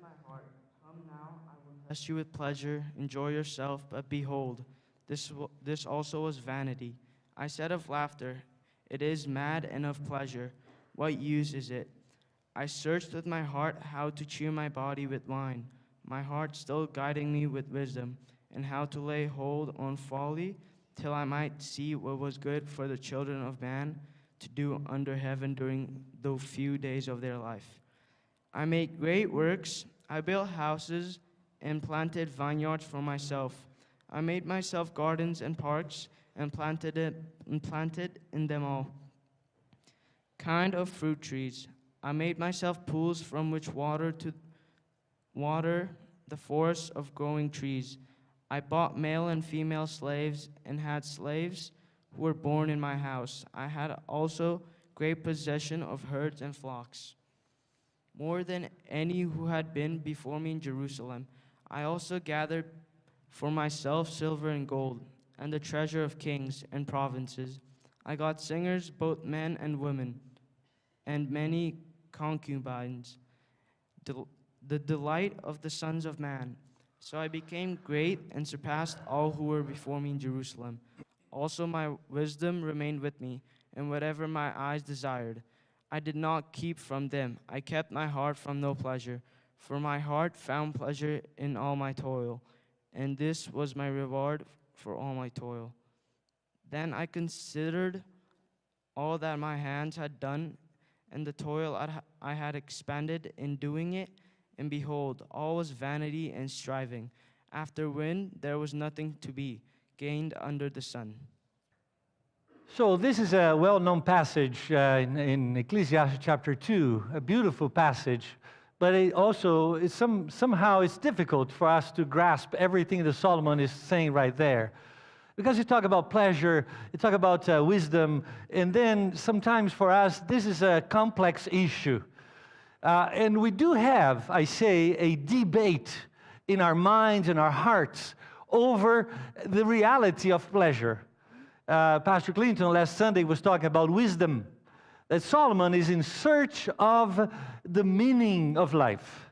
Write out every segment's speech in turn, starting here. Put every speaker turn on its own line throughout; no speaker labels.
my heart, come now, I will test you with pleasure, enjoy yourself, but behold, this also was vanity. I said of laughter, it is mad, and of pleasure, what use is it? I searched with my heart how to cheer my body with wine, my heart still guiding me with wisdom, and how to lay hold on folly, till I might see what was good for the children of man to do under heaven during the few days of their life. I made great works, I built houses, and planted vineyards for myself. I made myself gardens and parks, and planted in them all kind of fruit trees. I made myself pools from which water the forests of growing trees. I bought male and female slaves, and had slaves who were born in my house. I had also great possession of herds and flocks, more than any who had been before me in Jerusalem. I also gathered for myself silver and gold, and the treasure of kings and provinces. I got singers, both men and women, and many concubines, the delight of the sons of man. So I became great and surpassed all who were before me in Jerusalem. Also my wisdom remained with me, and whatever my eyes desired, I did not keep from them. I kept my heart from no pleasure, for my heart found pleasure in all my toil, and this was my reward for all my toil. Then I considered all that my hands had done, and the toil I had expended in doing it, and behold, all was vanity and striving. After wind there was nothing to be gained under the sun.
So this is a well-known passage in Ecclesiastes chapter 2, a beautiful passage, but it also is somehow it's difficult for us to grasp everything that Solomon is saying right there. Because you talk about pleasure, you talk about wisdom, and then sometimes for us this is a complex issue. And we do have, I say, a debate in our minds and our hearts over the reality of pleasure. Pastor Clinton last Sunday was talking about wisdom, that Solomon is in search of the meaning of life.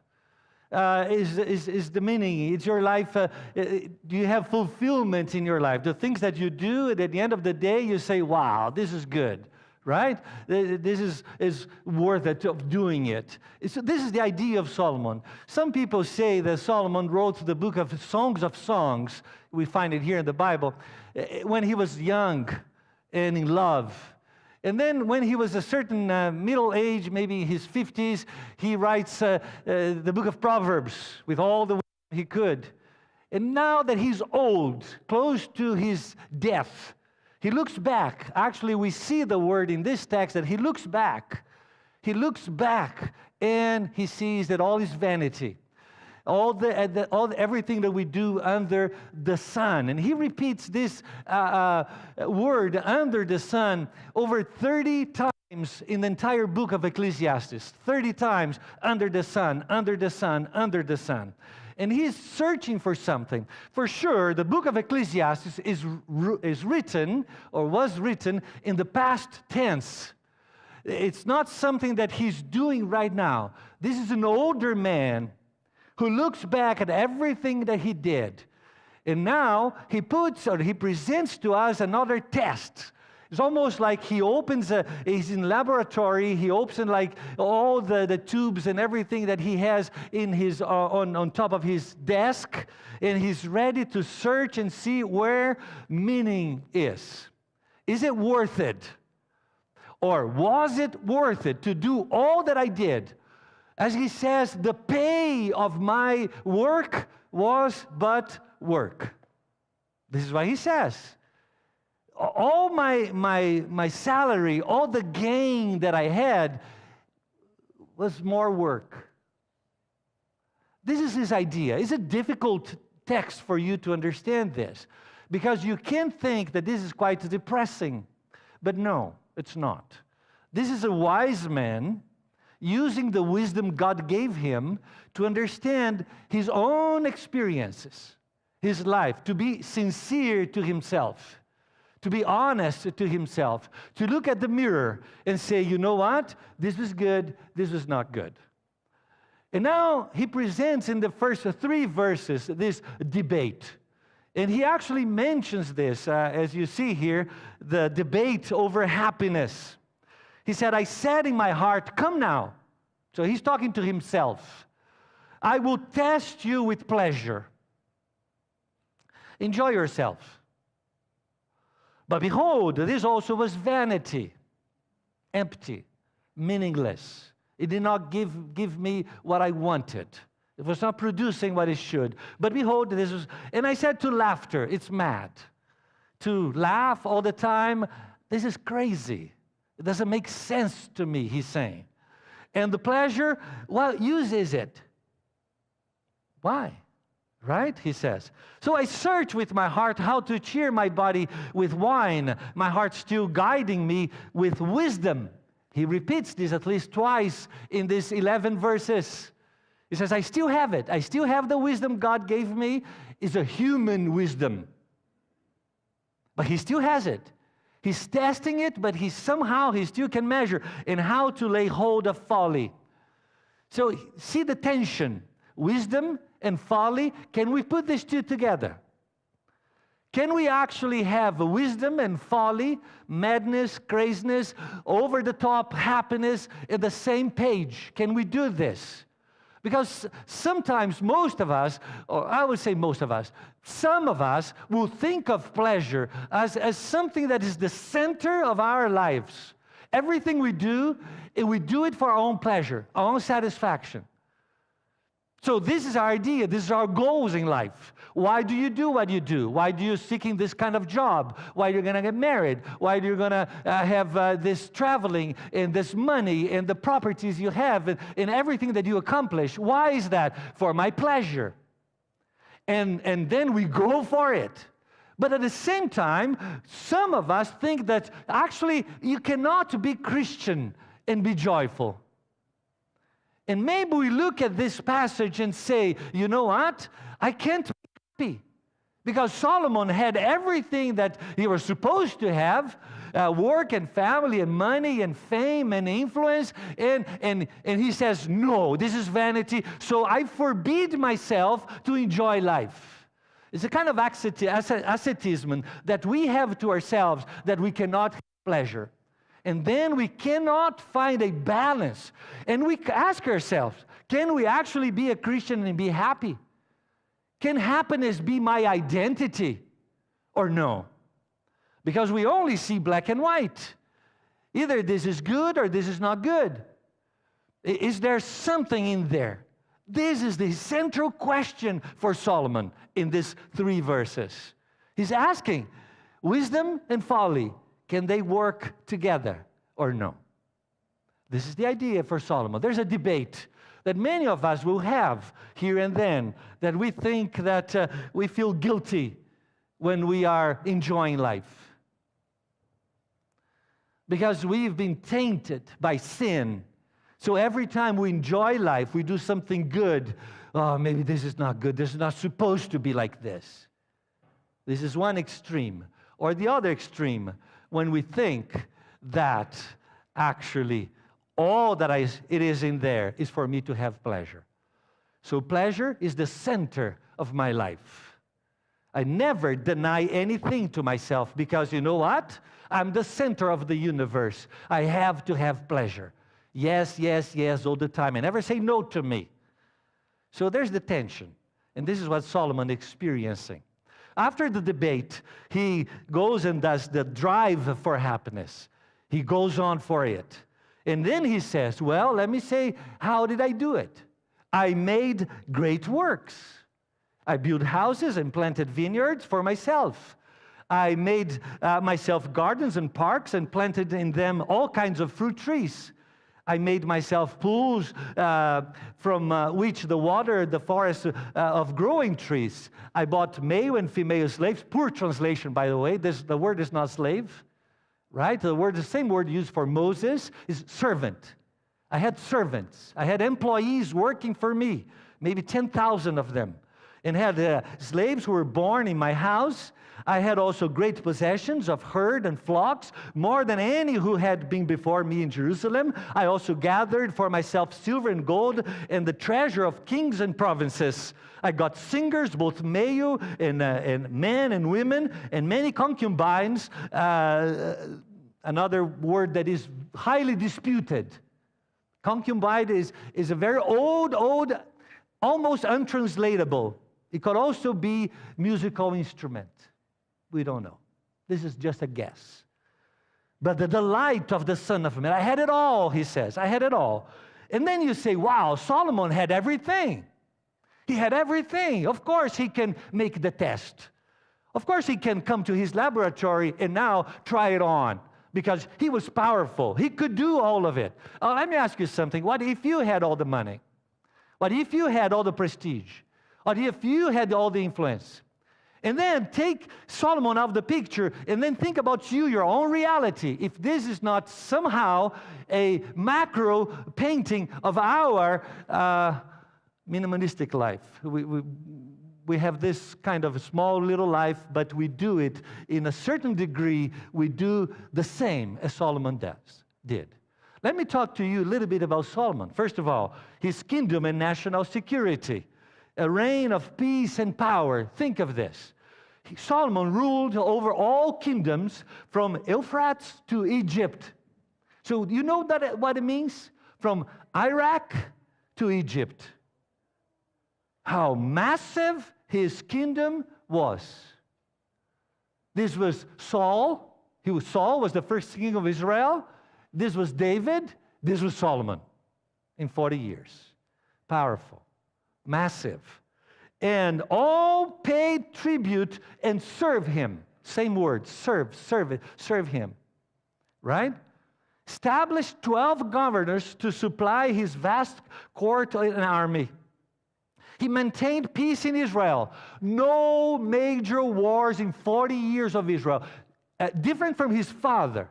Is the meaning? Is your life, do you have fulfillment in your life? The things that you do, and at the end of the day, you say, wow, this is good, right? This is worth it of doing it. So this is the idea of Solomon. Some people say that Solomon wrote the book of Songs of Songs, we find it here in the Bible, when he was young and in love. And then when he was a certain middle age, maybe his 50s, he writes the book of Proverbs with all the wisdom he could. And now that he's old, close to his death, he looks back. Actually, we see the word in this text that he looks back. He looks back and he sees that all is vanity. Everything that we do under the sun. And he repeats this word, under the sun, over 30 times in the entire book of Ecclesiastes. 30 times, under the sun, under the sun, under the sun. And he's searching for something. For sure, the book of Ecclesiastes is written, or was written, in the past tense. It's not something that he's doing right now. This is an older man who looks back at everything that he did. And now he presents to us another test. It's almost like he opens, he's in laboratory, he opens like all the tubes and everything that he has in his, on top of his desk, and he's ready to search and see where meaning is. Is it worth it? Or was it worth it to do all that I did? As he says, the pay of my work was but work. This is what he says. All my salary, all the gain that I had was more work. This is his idea. It's a difficult text for you to understand this, because you can think that this is quite depressing. But no, it's not. This is a wise man using the wisdom God gave him to understand his own experiences, his life, to be sincere to himself, to be honest to himself, to look at the mirror and say, you know what? This was good, this was not good. And now he presents in the first 3 verses this debate. And he actually mentions this, as you see here, the debate over happiness. He said, I said in my heart, come now. So he's talking to himself. I will test you with pleasure. Enjoy yourself. But behold, this also was vanity, empty, meaningless. It did not give me what I wanted. It was not producing what it should. But behold, this was, and I said to laughter, it's mad. To laugh all the time, this is crazy. It doesn't make sense to me, he's saying. And the pleasure, what use is it? Why? Right? He says. So I search with my heart how to cheer my body with wine, my heart still guiding me with wisdom. He repeats this at least twice in these 11 verses. He says, I still have it. I still have the wisdom God gave me. It's a human wisdom. But he still has it. He's testing it, but he still can measure in how to lay hold of folly. So see the tension. Wisdom and folly. Can we put these two together? Can we actually have wisdom and folly, madness, craziness, over-the-top happiness in the same page? Can we do this? Because sometimes most of us, or I would say most of us, some of us will think of pleasure as something that is the center of our lives. Everything we do it for our own pleasure, our own satisfaction. So this is our idea, this is our goals in life. Why do you do what you do? Why do you seeking this kind of job? Why you're going to get married? Why you're going to have this traveling and this money and the properties you have and everything that you accomplish? Why is that? For my pleasure. And then we go for it. But at the same time, some of us think that actually you cannot be Christian and be joyful. And maybe we look at this passage and say, you know what? I can't be happy. Because Solomon had everything that he was supposed to have, work and family and money and fame and influence. And he says, no, this is vanity. So I forbid myself to enjoy life. It's a kind of asceticism that we have to ourselves that we cannot have pleasure. And then we cannot find a balance. And we ask ourselves, can we actually be a Christian and be happy? Can happiness be my identity or no? Because we only see black and white. Either this is good or this is not good. Is there something in there? This is the central question for Solomon in these 3 verses. He's asking, wisdom and folly, can they work together or no? This is the idea for Solomon. There's a debate that many of us will have here and then, that we think that we feel guilty when we are enjoying life. Because we've been tainted by sin. So every time we enjoy life, we do something good. Oh, maybe this is not good. This is not supposed to be like this. This is one extreme. Or the other extreme, when we think that actually all that it is in there is for me to have pleasure. So pleasure is the center of my life. I never deny anything to myself because you know what? I'm the center of the universe. I have to have pleasure. Yes, yes, yes, all the time. I never say no to me. So there's the tension. And this is what Solomon is experiencing. After the debate, he goes and does the drive for happiness. He goes on for it. And then he says, well, let me say, how did I do it? I made great works. I built houses and planted vineyards for myself. I made myself gardens and parks and planted in them all kinds of fruit trees. I made myself pools from which the water, the forest of growing trees. I bought male and female slaves. Poor translation, by the way. The word is not slave, right? The same word used for Moses is servant. I had servants. I had employees working for me, maybe 10,000 of them. and had slaves who were born in my house. I had also great possessions of herd and flocks, more than any who had been before me in Jerusalem. I also gathered for myself silver and gold and the treasure of kings and provinces. I got singers, both male and men and women, and many concubines, another word that is highly disputed. Concubine is a very old, almost untranslatable. It could also be musical instrument. We don't know. This is just a guess. But the delight of the Son of Man, I had it all, he says. I had it all. And then you say, wow, Solomon had everything. He had everything. Of course he can make the test. Of course he can come to his laboratory and now try it on, because he was powerful. He could do all of it. Let me ask you something. What if you had all the money? What if you had all the prestige? What if you had all the influence? And then take Solomon out of the picture and then think about you, your own reality. If this is not somehow a macro painting of our minimalistic life. We have this kind of small little life, but we do it in a certain degree. We do the same as Solomon did. Let me talk to you a little bit about Solomon. First of all, his kingdom and national security. A reign of peace and power. Think of this. Solomon ruled over all kingdoms from Euphrates to Egypt. So you know what it means? From Iraq to Egypt. How massive his kingdom was. This was Saul. Saul was the first king of Israel. This was David. This was Solomon in 40 years. Powerful. Massive. And all paid tribute and serve him. Same word, serve him. Right? Established 12 governors to supply his vast court and army. He maintained peace in Israel. No major wars in 40 years of Israel. Different from his father,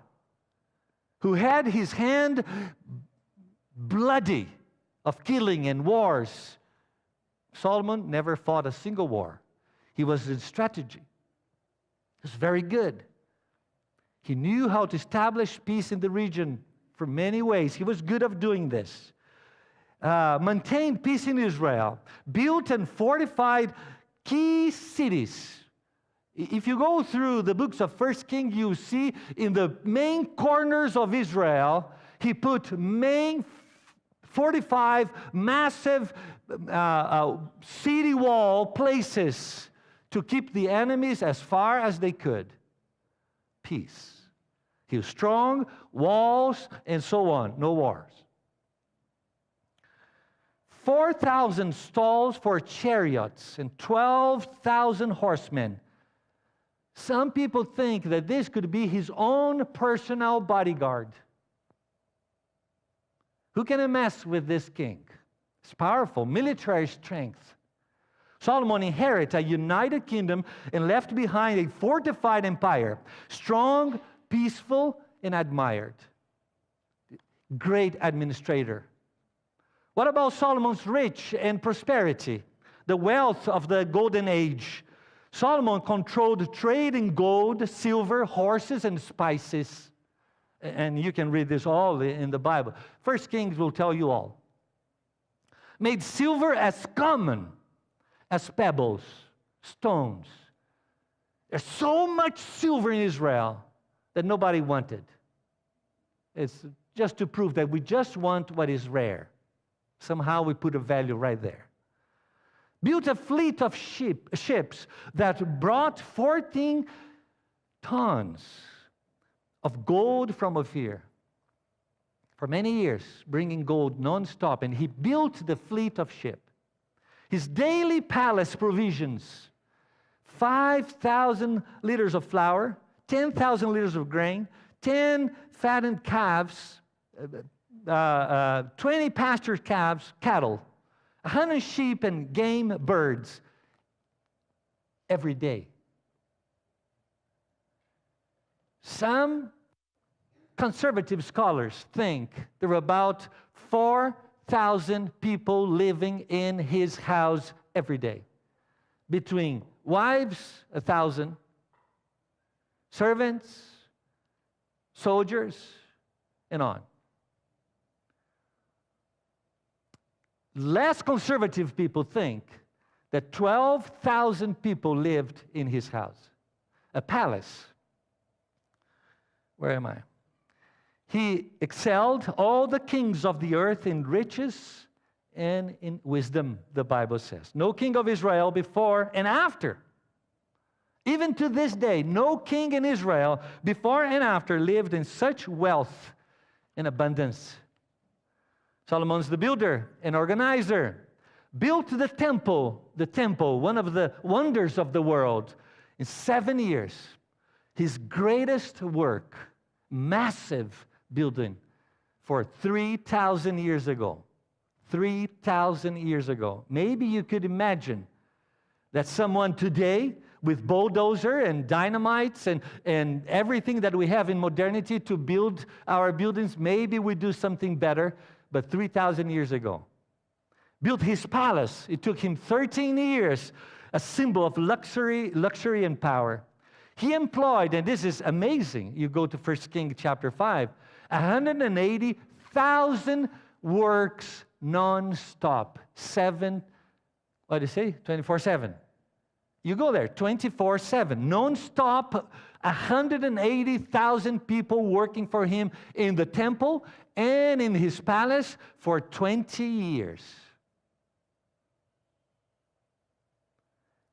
who had his hand bloody of killing and wars. Solomon never fought a single war. He was in strategy. He was very good. He knew how to establish peace in the region for many ways. He was good at doing this. Maintained peace in Israel. Built and fortified key cities. If you go through the books of 1 Kings, you see in the main corners of Israel, he put main 45 massive city wall places to keep the enemies as far as they could. Peace. He was strong, walls, and so on. No wars. 4,000 stalls for chariots and 12,000 horsemen. Some people think that this could be his own personal bodyguard. Who can mess with this king? It's powerful, military strength. Solomon inherited a united kingdom and left behind a fortified empire, strong, peaceful, and admired. Great administrator. What about Solomon's rich and prosperity? The wealth of the golden age. Solomon controlled trade in gold, silver, horses, and spices. And you can read this all in the Bible. 1 Kings will tell you all. Made silver as common as pebbles, stones. There's so much silver in Israel that nobody wanted. It's just to prove that we just want what is rare. Somehow we put a value right there. Built a fleet of ships that brought 14 tons of gold from Ophir. For many years, bringing gold non-stop, and he built the fleet of ships. His daily palace provisions, 5,000 liters of flour, 10,000 liters of grain, 10 fattened calves, 20 pastured calves, cattle, 100 sheep and game birds every day. Some conservative scholars think there were about 4,000 people living in his house every day. between wives, 1,000, servants, soldiers, and on. Less conservative people think that 12,000 people lived in his house, a palace. Where am I? He excelled all the kings of the earth in riches and in wisdom, the Bible says. No king of Israel before and after. Even to this day, no king in Israel before and after lived in such wealth and abundance. Solomon's the builder and organizer. Built the temple, one of the wonders of the world, in 7 years. His greatest work, massive building for 3,000 years ago. 3,000 years ago. Maybe you could imagine that someone today with bulldozer and dynamites and everything that we have in modernity to build our buildings, maybe we do something better, but 3,000 years ago. Built his palace. It took him 13 years, a symbol of luxury and power. He employed, and this is amazing, you go to 1 Kings chapter 5, 180,000 works non-stop. 24/7. You go there, 24/7, non-stop, 180,000 people working for him in the temple and in his palace for 20 years.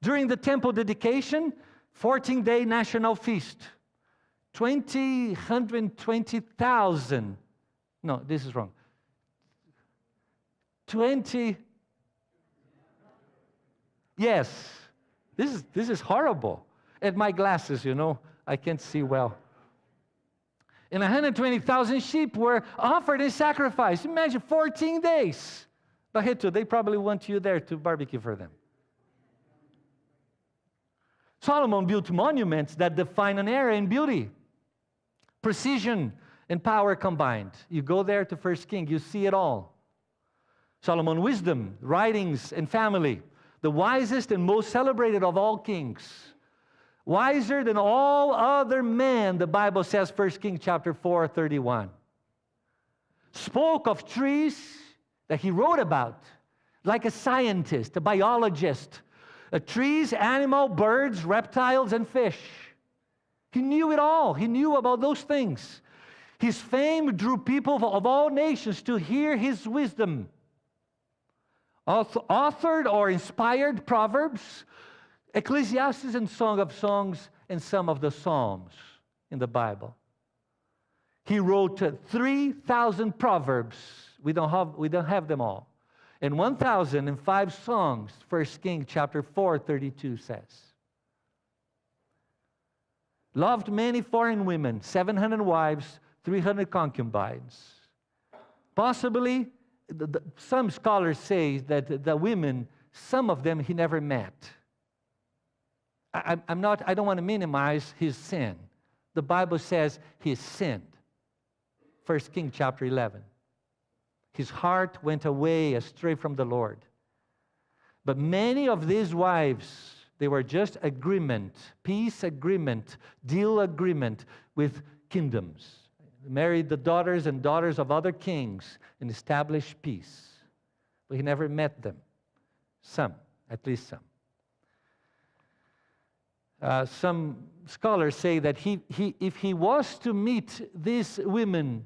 During the temple dedication, 14-day national feast. 120,000. No, this is wrong. 20. Yes. This is horrible. And my glasses, I can't see well. And 120,000 sheep were offered in sacrifice. Imagine 14 days. Barreto, they probably want you there to barbecue for them. Solomon built monuments that define an era in beauty, precision, and power combined. You go there to 1 Kings, you see it all. Solomon wisdom, writings, and family, the wisest and most celebrated of all kings. Wiser than all other men, the Bible says, 1 Kings chapter 4:31. Spoke of trees that he wrote about, like a scientist, a biologist. Trees, animal, birds, reptiles, and fish. He knew it all. He knew about those things. His fame drew people of all nations to hear his wisdom. Authored or inspired Proverbs, Ecclesiastes, and Song of Songs, and some of the Psalms in the Bible. He wrote 3,000 Proverbs. We don't have them all. And 1,005 songs, 1 Kings chapter 4:32 says. Loved many foreign women, 700 wives, 300 concubines. Possibly, some scholars say that the women, some of them he never met. I don't want to minimize his sin. The Bible says he sinned. 1 Kings chapter 11. His heart went away astray from the Lord. But many of these wives, they were just agreement, peace agreement, deal agreement with kingdoms. Married the daughters and daughters of other kings and established peace. But he never met them. Some, at least some. Some scholars say that if he was to meet these women,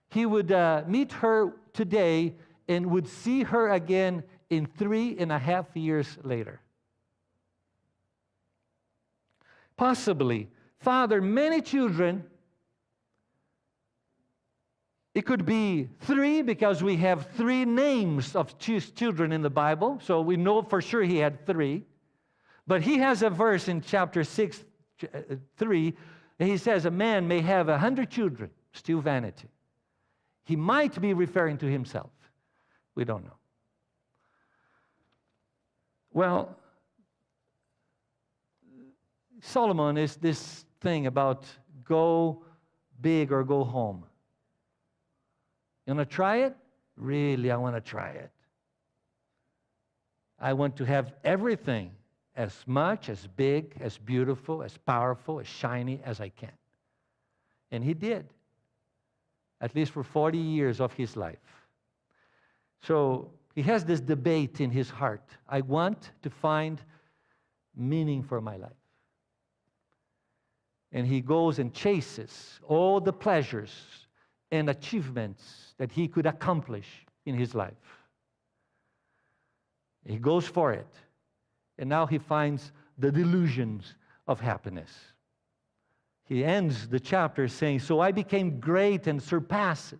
he would meet her today and would see her again in 3.5 years later. Possibly fathered many children. It could be 3 because we have 3 names of children in the Bible, so we know for sure he had 3. But he has a verse in chapter 6:3, and he says a man may have 100 children, still vanity. He might be referring to himself. We don't know. Well, Solomon is this thing about go big or go home. You want to try it? Really, I want to try it. I want to have everything as much, as big, as beautiful, as powerful, as shiny as I can. And he did, at least for 40 years of his life. So he has this debate in his heart. I want to find meaning for my life. And he goes and chases all the pleasures and achievements that he could accomplish in his life. He goes for it. And now he finds the delusions of happiness. He ends the chapter saying, so I became great and surpassed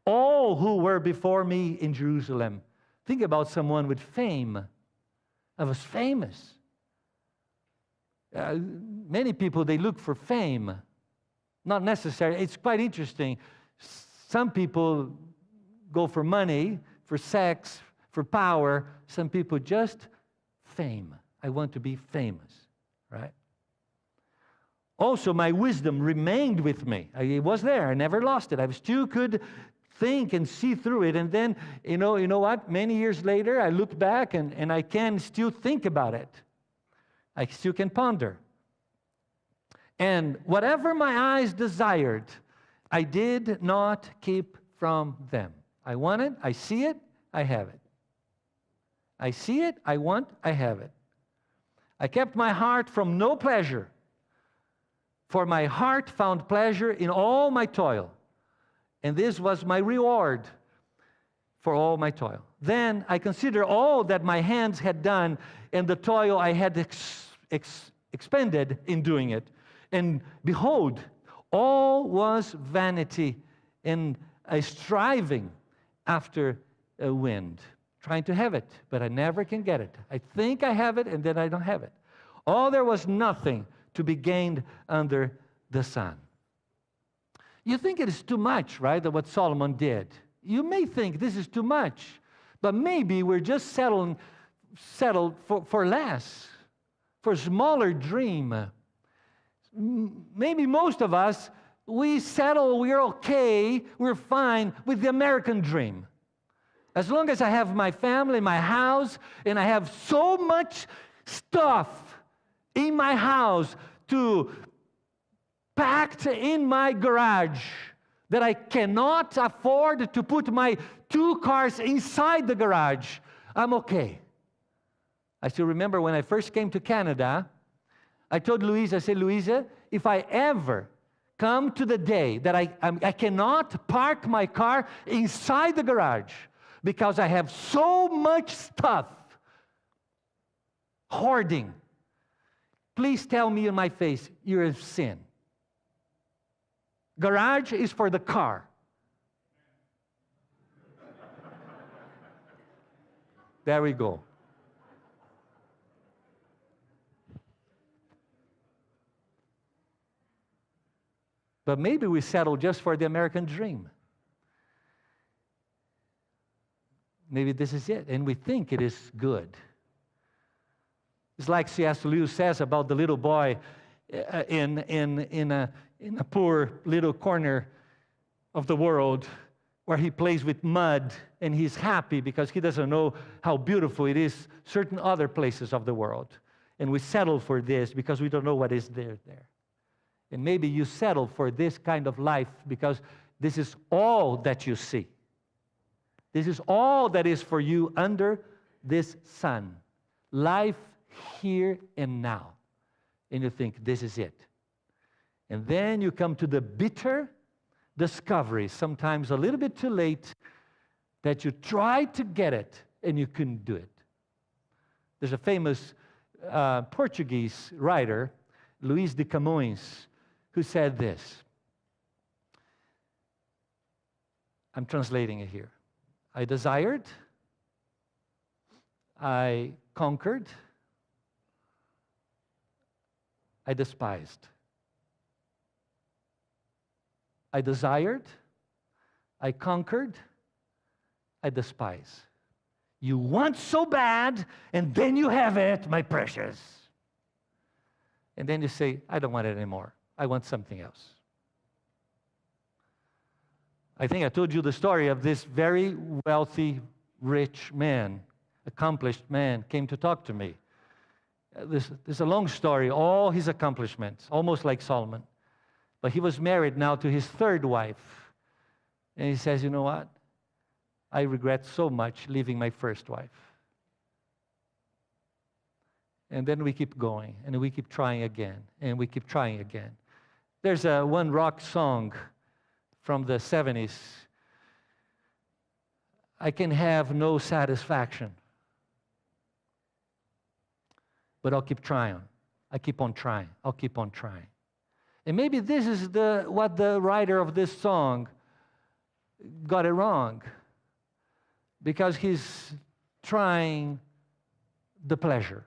all who were before me in Jerusalem. Think about someone with fame. I was famous. Many people, they look for fame. Not necessarily. It's quite interesting. Some people go for money, for sex, for power. Some people just fame. I want to be famous, right? Also, my wisdom remained with me. It was there. I never lost it. I still could think and see through it. And then, you know what? Many years later, I look back and I can still think about it. I still can ponder. And whatever my eyes desired, I did not keep from them. I want it, I see it, I have it. I see it, I want, I have it. I kept my heart from no pleasure, for my heart found pleasure in all my toil, and this was my reward for all my toil. Then I consider all that my hands had done and the toil I had expended in doing it. And behold, all was vanity and a striving after a wind, trying to have it, but I never can get it. I think I have it, and then I don't have it. All there was nothing to be gained under the sun. You think it is too much, right, that what Solomon did. You may think this is too much, but maybe we're just settled for less, for a smaller dream. Maybe most of us, we settle, we're okay, we're fine with the American dream. As long as I have my family, my house, and I have so much stuff in my house to packed in my garage that I cannot afford to put my 2 cars inside the garage, I'm okay. I still remember when I first came to Canada, I told Louisa, I said, Louisa, if I ever come to the day that I cannot park my car inside the garage because I have so much stuff, hoarding, please tell me in my face, you're a sin. Garage is for the car. There we go. But maybe we settle just for the American dream. Maybe this is it, and we think it is good. It's like C.S. Lewis says about the little boy in a poor little corner of the world where he plays with mud and he's happy because he doesn't know how beautiful it is certain other places of the world. And we settle for this because we don't know what is there. And maybe you settle for this kind of life because this is all that you see. This is all that is for you under this sun. Life here and now. And you think, this is it. And then you come to the bitter discovery, sometimes a little bit too late, that you tried to get it and you couldn't do it. There's a famous Portuguese writer, Luís de Camões, who said this. I'm translating it here. I desired, I conquered, I despised. I desired, I conquered, I despise. You want so bad, and then you have it, my precious. And then you say, I don't want it anymore. I want something else. I think I told you the story of this very wealthy, rich man, accomplished man, came to talk to me. This is a long story, all his accomplishments, almost like Solomon. But he was married now to his third wife. And he says, you know what? I regret so much leaving my first wife. And then we keep going, and we keep trying again, and we keep trying again. There's one rock song from the 70s. I can have no satisfaction, but I'll keep trying. I keep on trying. I'll keep on trying. And maybe this is what the writer of this song got it wrong, because he's trying the pleasure.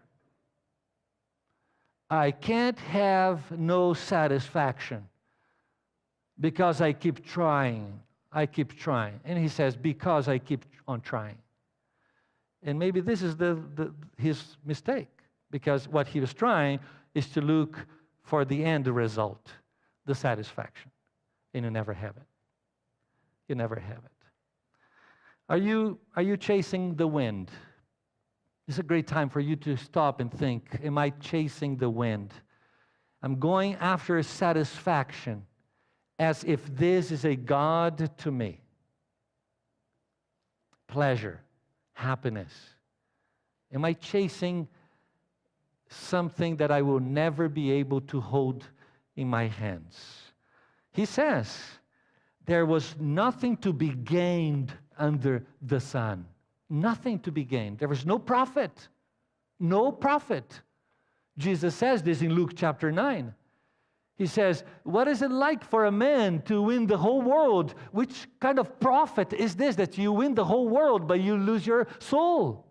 I can't have no satisfaction because I keep trying. I keep trying. And he says, because I keep on trying. And maybe this is his mistake, because what he was trying is to look for the end result, the satisfaction. And you never have it. You never have it. Are you chasing the wind? It's a great time for you to stop and think, am I chasing the wind? I'm going after satisfaction as if this is a God to me. Pleasure, happiness. Am I chasing something that I will never be able to hold in my hands? He says, there was nothing to be gained under the sun. Nothing to be gained. There was no profit. No profit. Jesus says this in Luke chapter 9. He says, what is it like for a man to win the whole world? Which kind of profit is this, that you win the whole world but you lose your soul?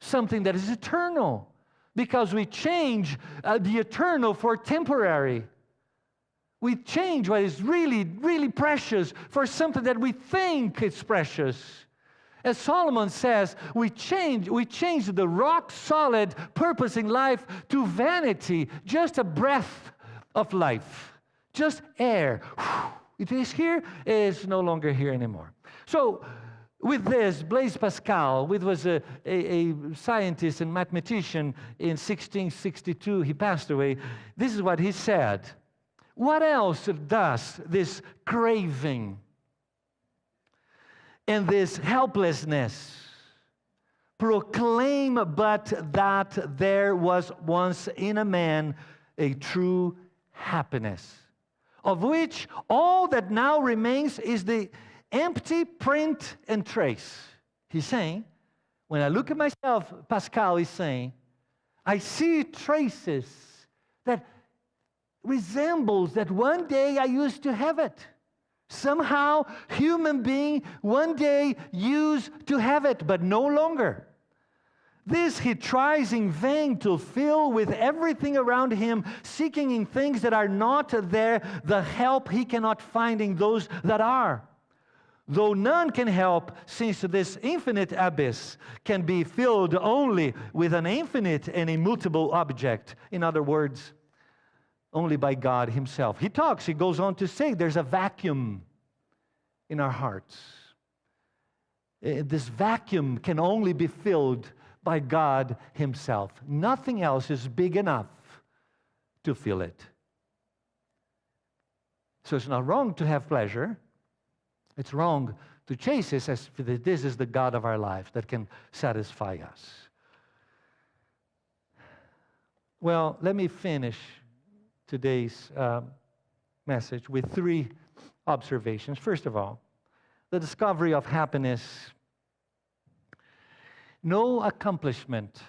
Something that is eternal. Because we change the eternal for temporary. We change what is really, really precious for something that we think is precious. As Solomon says, we change the rock-solid purpose in life to vanity, just a breath of life, just air. It is here, it's no longer here anymore. So, with this, Blaise Pascal, who was a scientist and mathematician in 1662, he passed away. This is what he said. What else does this craving and this helplessness proclaim but that there was once in a man a true happiness, of which all that now remains is the empty print and trace? He's saying, when I look at myself, Pascal is saying, I see traces that resembles that one day I used to have it. Somehow, human being one day used to have it, but no longer. This he tries in vain to fill with everything around him, seeking in things that are not there the help he cannot find in those that are. Though none can help, since this infinite abyss can be filled only with an infinite and immutable object. In other words, only by God himself. He goes on to say there's a vacuum in our hearts. This vacuum can only be filled by God himself. Nothing else is big enough to fill it. So it's not wrong to have pleasure. It's wrong to chase it as if this is the God of our lives that can satisfy us. Well, let me finish today's message with 3 observations. First of all, the discovery of happiness. No accomplishment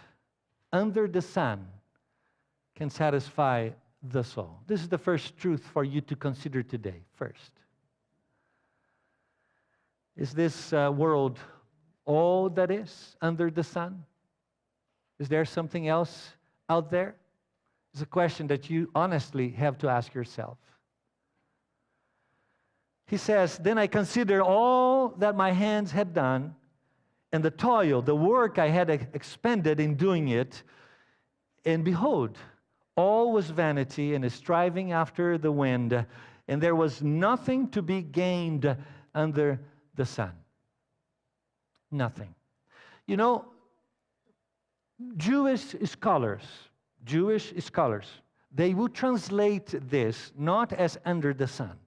under the sun can satisfy the soul. This is the first truth for you to consider today, first. Is this world all that is under the sun? Is there something else out there? It's a question that you honestly have to ask yourself. He says, then I consider all that my hands had done, and the toil, the work I had expended in doing it, and behold, all was vanity and a striving after the wind, and there was nothing to be gained under the sun. Nothing. You know, Jewish scholars, they will translate this not as under the sun.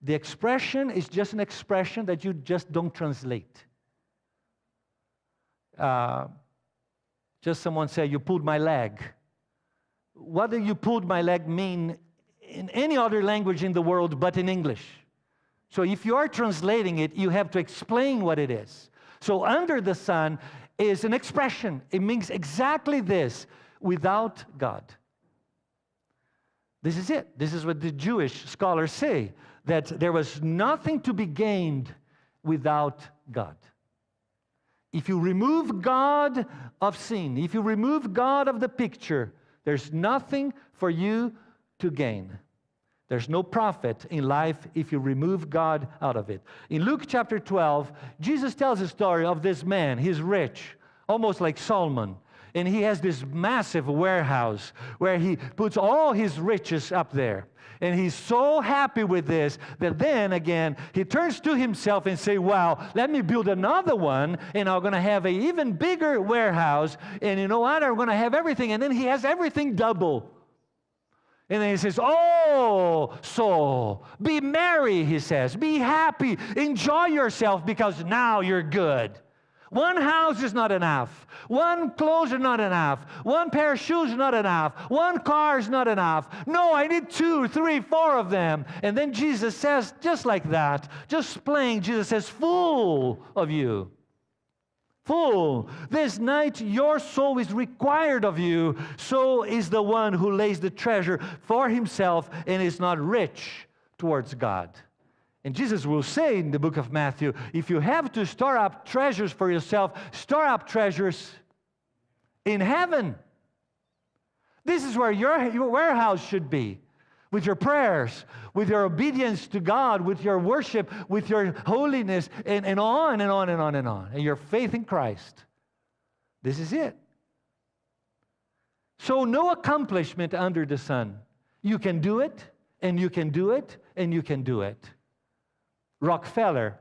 The expression is just an expression that you just don't translate. Just someone say, you pulled my leg. What do you pulled my leg mean in any other language in the world but in English? So if you are translating it, you have to explain what it is. So under the sun is an expression. It means exactly this, without God. This is it. This is what the Jewish scholars say, that there was nothing to be gained without God. If you remove God of sin, if you remove God of the picture, there's nothing for you to gain. There's no profit in life if you remove God out of it. In Luke chapter 12, Jesus tells a story of this man. He's rich, almost like Solomon. And he has this massive warehouse where he puts all his riches up there. And he's so happy with this that then again, he turns to himself and says, wow, let me build another one, and I'm going to have an even bigger warehouse. And you know what? I'm going to have everything. And then he has everything double. And then he says, oh, soul, be merry, he says. Be happy. Enjoy yourself because now you're good. One house is not enough. One clothes are not enough. One pair of shoes is not enough. One car is not enough. No, I need 2, 3, 4 of them. And then Jesus says, just like that, just plain, Jesus says, fool of you. Fool, this night your soul is required of you. So is the one who lays the treasure for himself and is not rich towards God. And Jesus will say in the book of Matthew, if you have to store up treasures for yourself, store up treasures in heaven. This is where your warehouse should be. With your prayers, with your obedience to God, with your worship, with your holiness, and on and on and on and on. And your faith in Christ. This is it. So no accomplishment under the sun. You can do it, and you can do it, and you can do it. Rockefeller,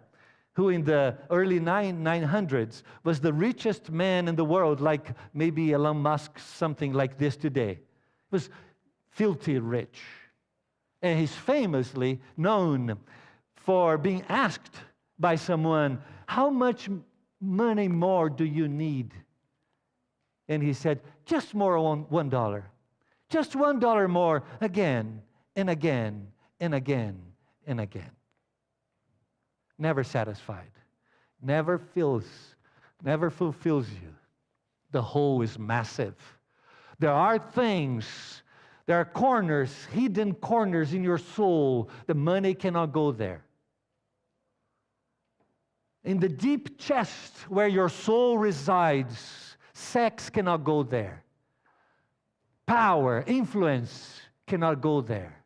who in the early 900s was the richest man in the world, like maybe Elon Musk, something like this today, was filthy rich. And he's famously known for being asked by someone, how much money more do you need? And he said, just more $1. Just $1 more again and again and again and again. Never satisfied. Never fulfills you. The hole is massive. There are things, there are corners, hidden corners in your soul. The money cannot go there. In the deep chest where your soul resides, sex cannot go there. Power, influence cannot go there.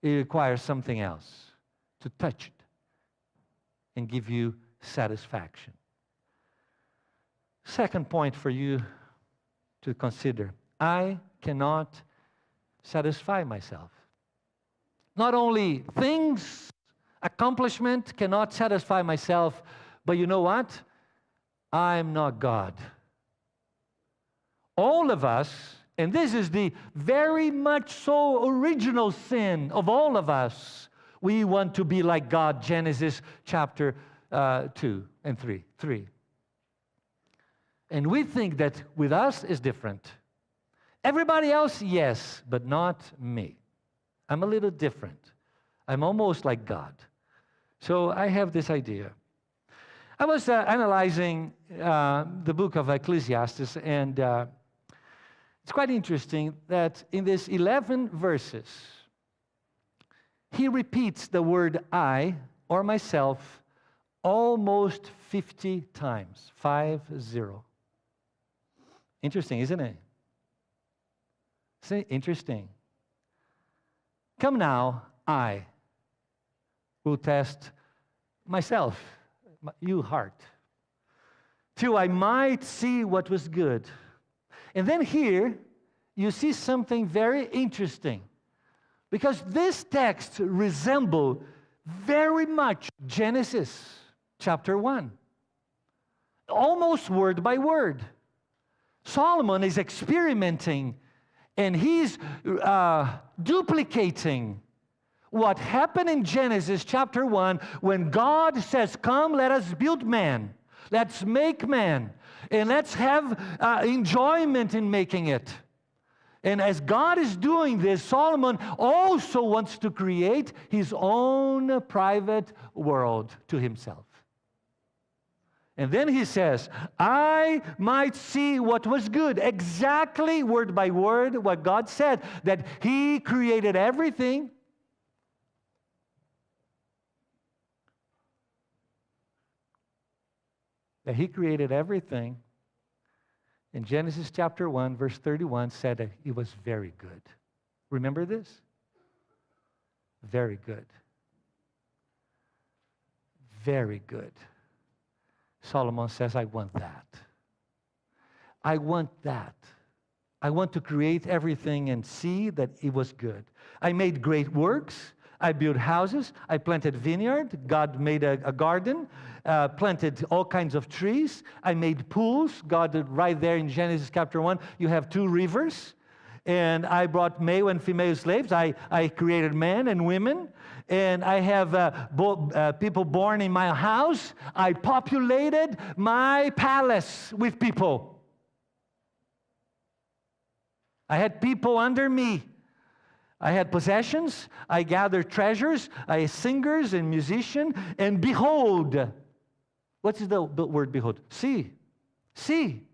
It requires something else to touch it and give you satisfaction. Second point for you to consider. I cannot satisfy myself. Not only things, accomplishment cannot satisfy myself, but you know what? I'm not God. All of us, and this is the very much so original sin of all of us, we want to be like God, Genesis chapter 2 and 3. And we think that with us is different. Everybody else, yes, but not me. I'm a little different. I'm almost like God. So I have this idea. I was analyzing the book of Ecclesiastes, and it's quite interesting that in these 11 verses, he repeats the word I or myself almost 50 times. 50. Interesting, isn't it? Isn't it interesting? Come now, I will test myself, you heart, till I might see what was good. And then here, you see something very interesting. Because this text resembles very much Genesis chapter 1. Almost word by word. Solomon is experimenting, and he's duplicating what happened in Genesis chapter 1 when God says, come, let us build man. Let's make man. And let's have enjoyment in making it. And as God is doing this, Solomon also wants to create his own private world to himself. And then he says, I might see what was good. Exactly word by word what God said, that he created everything. That he created everything. In Genesis chapter 1, verse 31, said that it was very good. Remember this? Very good. Very good. Solomon says, I want that. I want that. I want to create everything and see that it was good. I made great works. I built houses. I planted vineyard. God made a garden, planted all kinds of trees. I made pools. God, right there in Genesis chapter 1, you have 2 rivers. And I brought male and female slaves. I created men and women. And I have people born in my house. I populated my palace with people. I had people under me. I had possessions. I gathered treasures. I had singers and musicians. And behold, what is the word behold? See. See.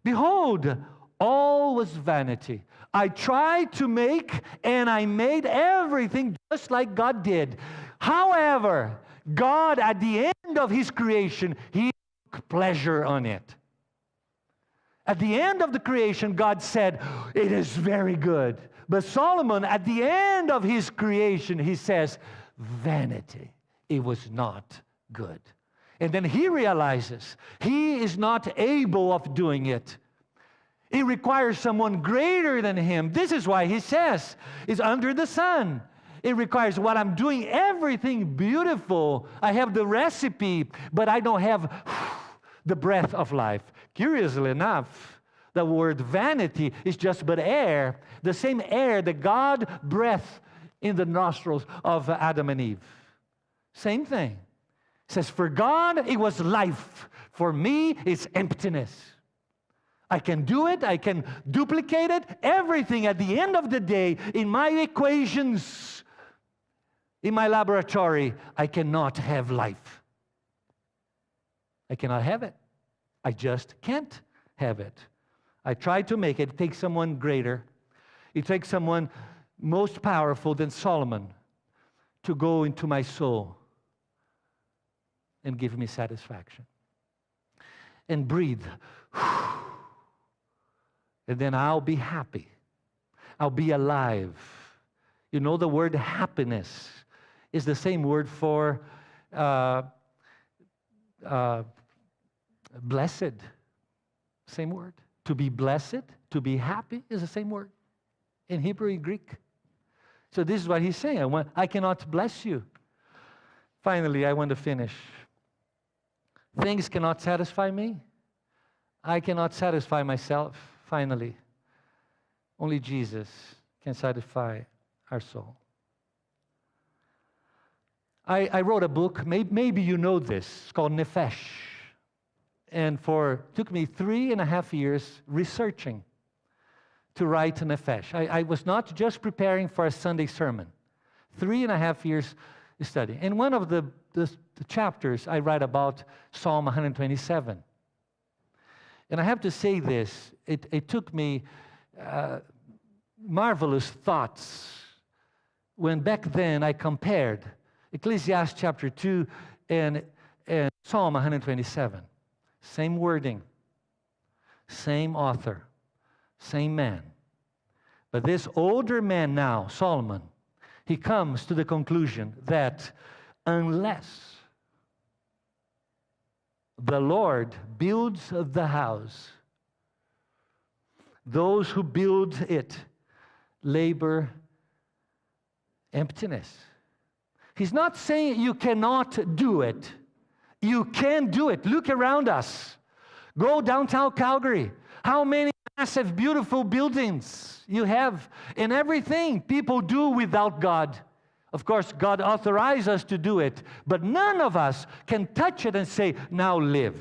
Behold, all was vanity. I tried to make, and I made everything just like God did. However, God, at the end of his creation, he took pleasure on it. At the end of the creation, God said, it is very good. But Solomon, at the end of his creation, he says, vanity. It was not good. And then he realizes he is not able of doing it. It requires someone greater than him. This is why he says, it's under the sun. It requires what I'm doing, everything beautiful. I have the recipe, but I don't have the breath of life. Curiously enough, the word vanity is just but air, the same air that God breathed in the nostrils of Adam and Eve. Same thing. It says, for God, it was life. For me, it's emptiness. I can do it. I can duplicate it. Everything at the end of the day, in my equations, in my laboratory, I cannot have life. I cannot have it. I just can't have it. I try to make it. It takes someone greater. It takes someone most powerful than Solomon to go into my soul and give me satisfaction. And breathe. And then I'll be happy. I'll be alive. You know, the word happiness is the same word for blessed. Same word. To be blessed, to be happy is the same word in Hebrew and Greek. So this is what he's saying. I cannot bless you. Finally, I want to finish. Things cannot satisfy me. I cannot satisfy myself. Finally, only Jesus can satisfy our soul. I wrote a book, maybe you know this, it's called Nefesh. And took me 3.5 years researching to write Nefesh. I was not just preparing for a Sunday sermon. 3.5 years study. And one of the chapters I write about Psalm 127. And I have to say this, it took me marvelous thoughts when back then I compared Ecclesiastes chapter 2 and Psalm 127. Same wording, same author, same man. But this older man now, Solomon, he comes to the conclusion that unless the Lord builds the house, those who build it labor emptiness. He's not saying you cannot do it. You can do it. Look around us. Go downtown Calgary. How many massive, beautiful buildings you have, and everything people do without God. Of course, God authorized us to do it, but none of us can touch it and say, now live.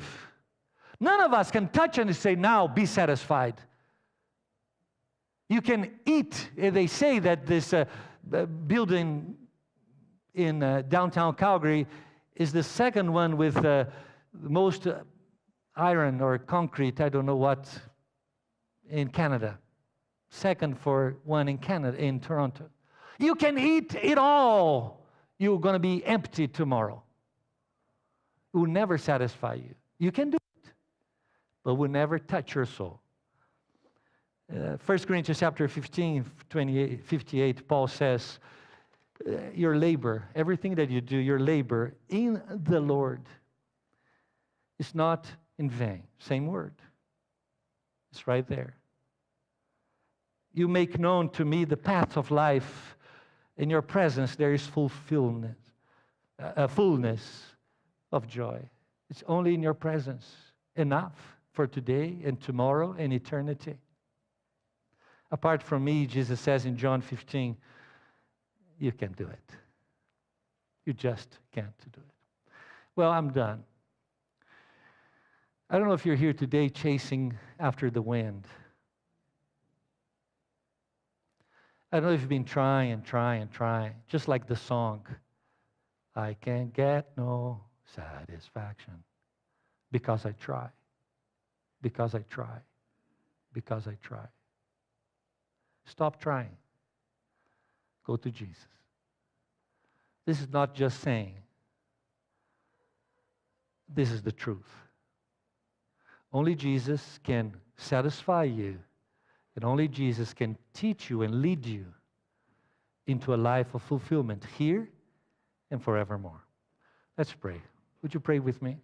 None of us can touch it and say, now be satisfied. You can eat. They say that this building in downtown Calgary is the second one with the most iron or concrete, I don't know what, in Canada. Second for one in Canada, in Toronto. You can eat it all. You're going to be empty tomorrow. It will never satisfy you. You can do it, but will never touch your soul. 1 Corinthians chapter 15, 58, Paul says, your labor, everything that you do, your labor in the Lord is not in vain. Same word. It's right there. You make known to me the path of life. In your presence there is fulfillment, a fullness of joy. It's only in your presence enough for today and tomorrow and eternity. Apart from me, Jesus says in John 15, you can't do it. You just can't do it. Well, I'm done. I don't know if you're here today chasing after the wind. I don't know if you've been trying, just like the song, I can't get no satisfaction because I try, because I try, because I try. Stop trying. Go to Jesus. This is not just saying. This is the truth. Only Jesus can satisfy you, and only Jesus can teach you and lead you into a life of fulfillment here and forevermore. Let's pray. Would you pray with me?